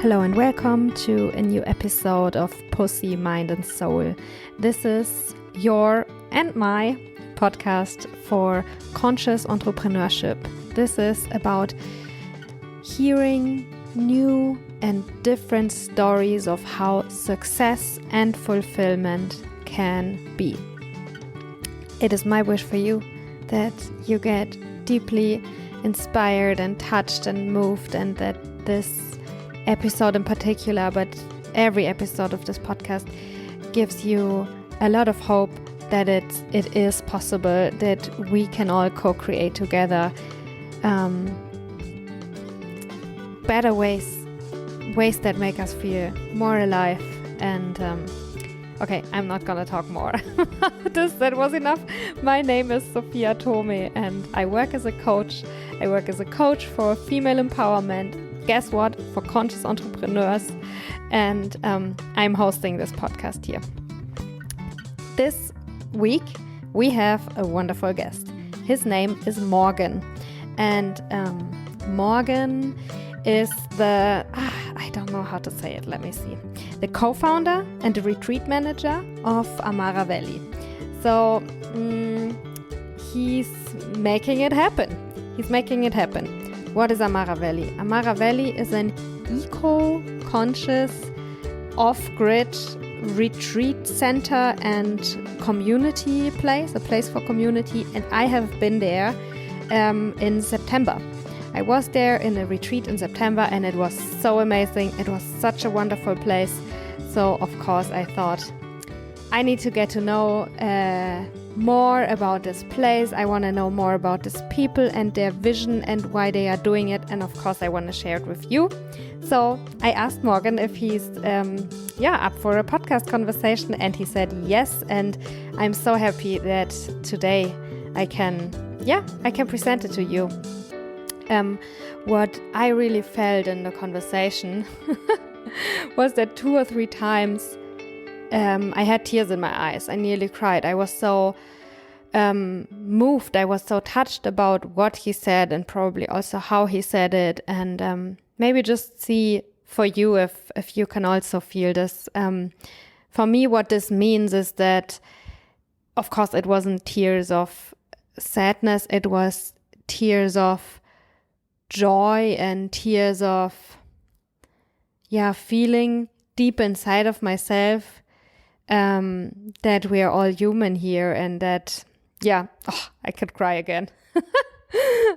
Hello and welcome to a new episode of Pussy, Mind and Soul. This is your and my podcast for conscious entrepreneurship. This is about hearing new and different stories of how success and fulfillment can be. It is my wish for you that you get deeply inspired and touched and moved, and that this episode in particular, but every episode of this podcast gives you a lot of hope that it is possible, that we can all co-create together better ways that make us feel more alive. And okay, I'm not gonna talk more. That was enough. My name is Sophia and I work as a coach. I work as a coach for female empowerment. Guess what? For conscious entrepreneurs. And I'm hosting this podcast here. This week, we have a wonderful guest. His name is Morgan. And Morgan is I don't know how to say it. Let me see. The co-founder and the retreat manager of Amara Valley. So he's making it happen. What is Amara Valley? Amara Valley is an eco-conscious, off-grid retreat center and community place, a place for community. And I have been there in September. I was there in a retreat in September and it was so amazing. It was such a wonderful place. So, of course, I thought I need to get to know more about this place. I want to know more about these people and their vision and why they are doing it. And of course, I want to share it with you. So I asked Morgan if he's up for a podcast conversation, and he said yes. And I'm so happy that today I can present it to you. What I really felt in the conversation was that 2 or 3 times I had tears in my eyes. I nearly cried. I was so moved. I was so touched about what he said and probably also how he said it. And maybe just see for you if you can also feel this. For me, what this means is that, of course, it wasn't tears of sadness. It was tears of joy and tears of, feeling deep inside of myself that we are all human here, and that, I could cry again.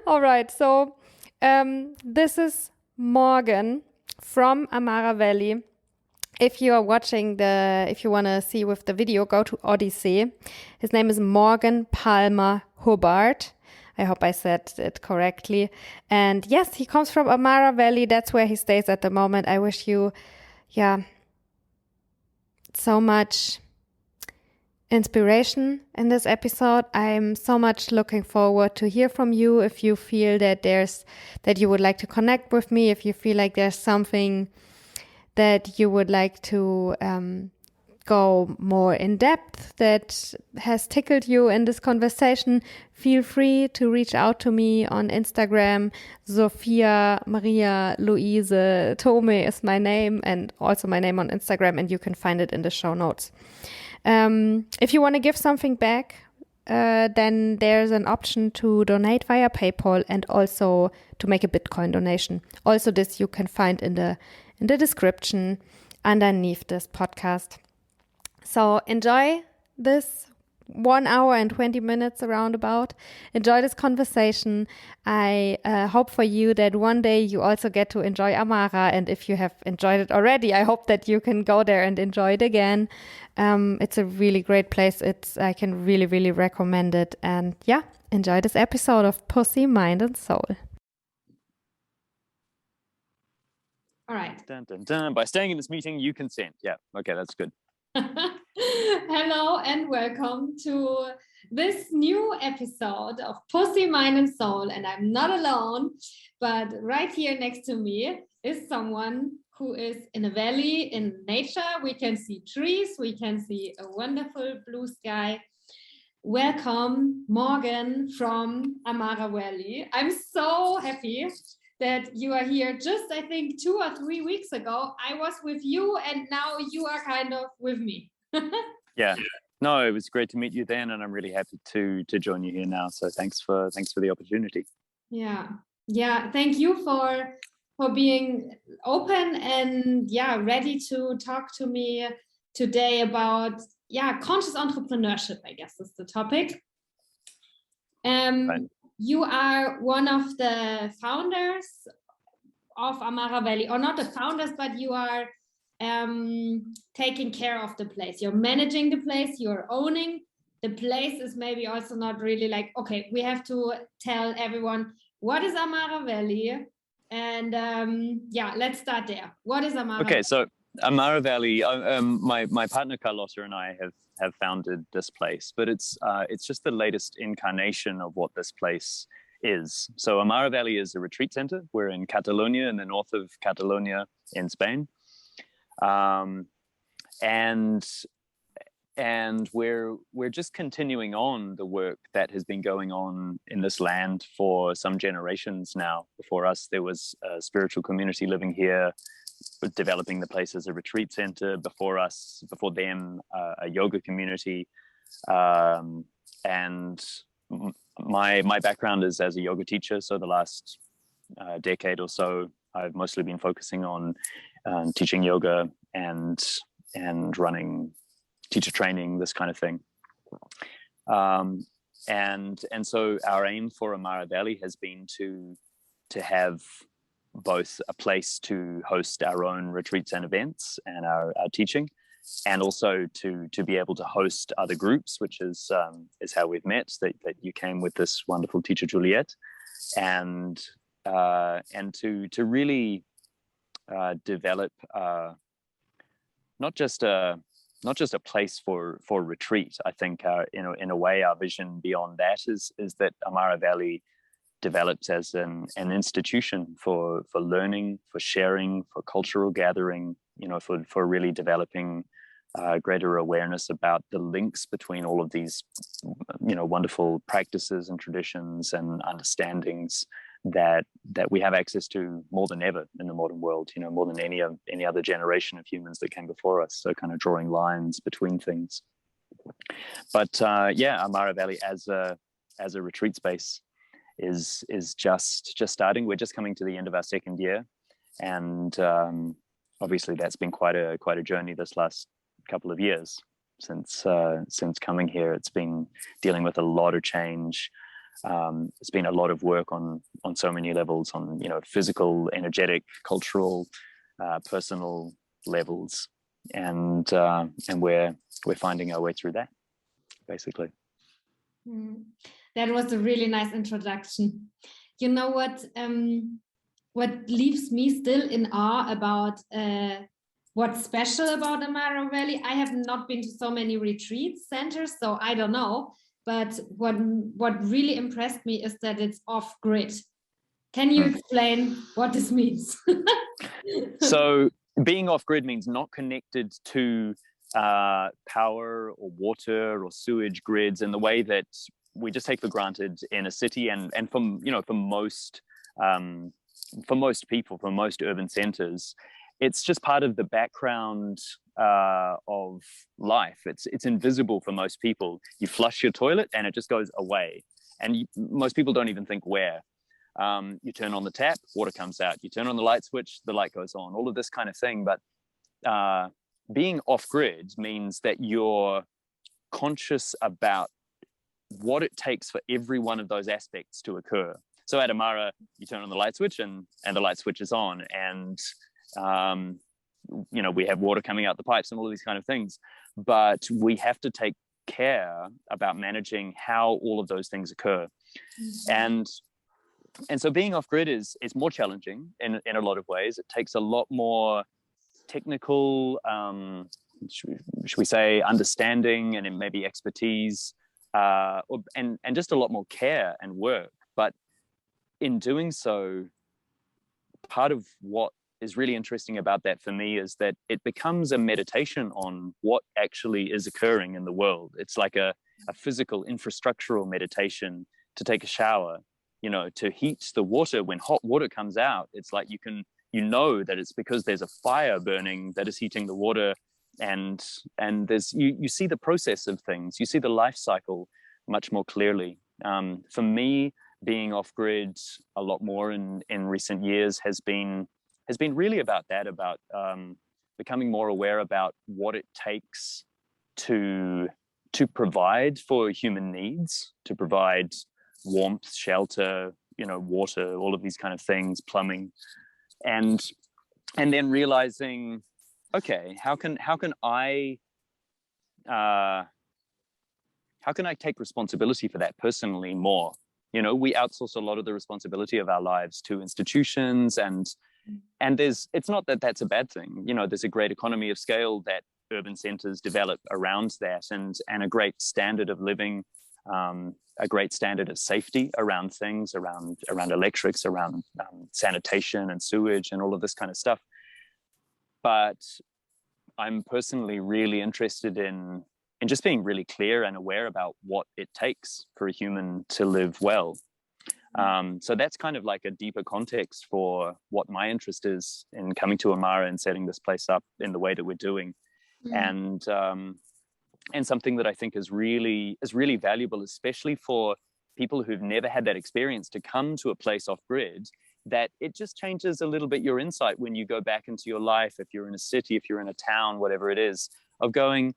All right, so this is Morgan from Amara Valley. If you are watching if you want to see with the video, go to Odyssey. His name is Morgan Palmer Hubbard. I hope I said it correctly. And yes, he comes from Amara Valley. That's where he stays at the moment. I wish you, so much inspiration in this episode. I'm so much looking forward to hear from you. If you feel that you would like to connect with me, if you feel like there's something that you would like to go more in depth that has tickled you in this conversation, feel free to reach out to me on Instagram. Sophia Maria Louise Tome is my name, and also my name on Instagram, and you can find it in the show notes. If you want to give something back, then there's an option to donate via PayPal and also to make a Bitcoin donation. Also, this you can find in the description underneath this podcast. So enjoy this 1 hour and 20 minutes roundabout. Enjoy this conversation. I hope for you that one day you also get to enjoy Amara. And if you have enjoyed it already, I hope that you can go there and enjoy it again. It's a really great place. I can really, really recommend it. And enjoy this episode of Pussy, Mind and Soul. All right. Dun, dun, dun. By staying in this meeting, you consent. Yeah. Okay, that's good. Hello and welcome to this new episode of Pussy, Mind and Soul. And I'm not alone, but right here next to me is someone who is in a valley in nature. We can see trees, we can see a wonderful blue sky. Welcome, Morgan from Amara Valley. I'm so happy that you are here. Just, I think, 2 or 3 weeks ago, I was with you, and now you are kind of with me. Yeah. No, it was great to meet you then, and I'm really happy to join you here now. So thanks for the opportunity. Yeah. Thank you for being open and ready to talk to me today about conscious entrepreneurship, I guess is the topic. Right. You are one of the founders of Amara Valley, or not the founders, but you are taking care of the place. You're managing the place, you're owning the place. Is maybe also not really like, okay, we have to tell everyone what is Amara Valley, and let's start there. What is Amara Valley? Okay, so Amara Valley, my partner Carlota and I have founded this place, but it's just the latest incarnation of what this place is. So Amara Valley is a retreat center. We're in Catalunya, in the north of Catalonia in Spain. And we're just continuing on the work that has been going on in this land for some generations now. Before us, there was a spiritual community living here, developing the place as a retreat center. Before them, a yoga community. And my background is as a yoga teacher. So the last decade or so, I've mostly been focusing on teaching yoga and running teacher training, this kind of thing. And so our aim for Amara Valley has been to have both a place to host our own retreats and events and our teaching, and also to be able to host other groups, which is how we've met. That you came with this wonderful teacher Juliet, and to really develop not just a place for retreat. I think in a way our vision beyond that is that Amara Valley develops as an institution for learning, for sharing, for cultural gathering, for really developing greater awareness about the links between all of these wonderful practices and traditions and understandings that we have access to more than ever in the modern world, more than any other generation of humans that came before us. So kind of drawing lines between things. But Amara Valley as a retreat space is just starting. We're just coming to the end of our second year, and obviously that's been quite a journey this last couple of years since coming here. It's been dealing with a lot of change. It's been a lot of work on so many levels, on physical, energetic, cultural, personal levels, and we're finding our way through that, basically. That was a really nice introduction. You know what leaves me still in awe about what's special about Amara Valley? I have not been to so many retreat centers, so I don't know. But what really impressed me is that it's off-grid. Can you explain what this means? So being off-grid means not connected to power or water or sewage grids in the way that we just take for granted in a city, and for most people, for most urban centers, it's just part of the background of life. It's invisible for most people. You flush your toilet and it just goes away, and most people don't even think where. You turn on the tap, water comes out. You turn on the light switch, the light goes on. All of this kind of thing. But being off-grid means that you're conscious about what it takes for every one of those aspects to occur. So at Amara, you turn on the light switch and the light switch is on, and we have water coming out the pipes and all of these kind of things. But we have to take care about managing how all of those things occur. Mm-hmm. And so being off-grid is more challenging in a lot of ways. It takes a lot more technical, should we say, understanding and maybe expertise, and just a lot more care and work. But in doing so, part of what is really interesting about that for me is that it becomes a meditation on what actually is occurring in the world. It's like a physical infrastructural meditation to take a shower. you know, to heat the water. When hot water comes out, it's like you know that it's because there's a fire burning that is heating the water, and there's you see the process of things, you see the life cycle much more clearly. For me, being off grid a lot more in recent years has been really about that, about becoming more aware about what it takes to provide for human needs, to provide warmth, shelter, you know, water, all of these kind of things, plumbing, and then realizing, okay, how can I take responsibility for that personally more? You know, we outsource a lot of the responsibility of our lives to institutions, and it's not that that's a bad thing. You know, there's a great economy of scale that urban centers develop around that, and a great standard of living, a great standard of safety around things, around electrics, around sanitation and sewage and all of this kind of stuff. But I'm personally really interested in just being really clear and aware about what it takes for a human to live well. So that's kind of like a deeper context for what my interest is in coming to Amara and setting this place up in the way that we're doing. And something that I think is really valuable, especially for people who've never had that experience, to come to a place off grid, that it just changes a little bit your insight when you go back into your life, if you're in a city, if you're in a town, whatever it is, of going,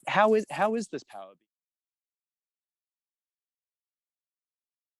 how is this power being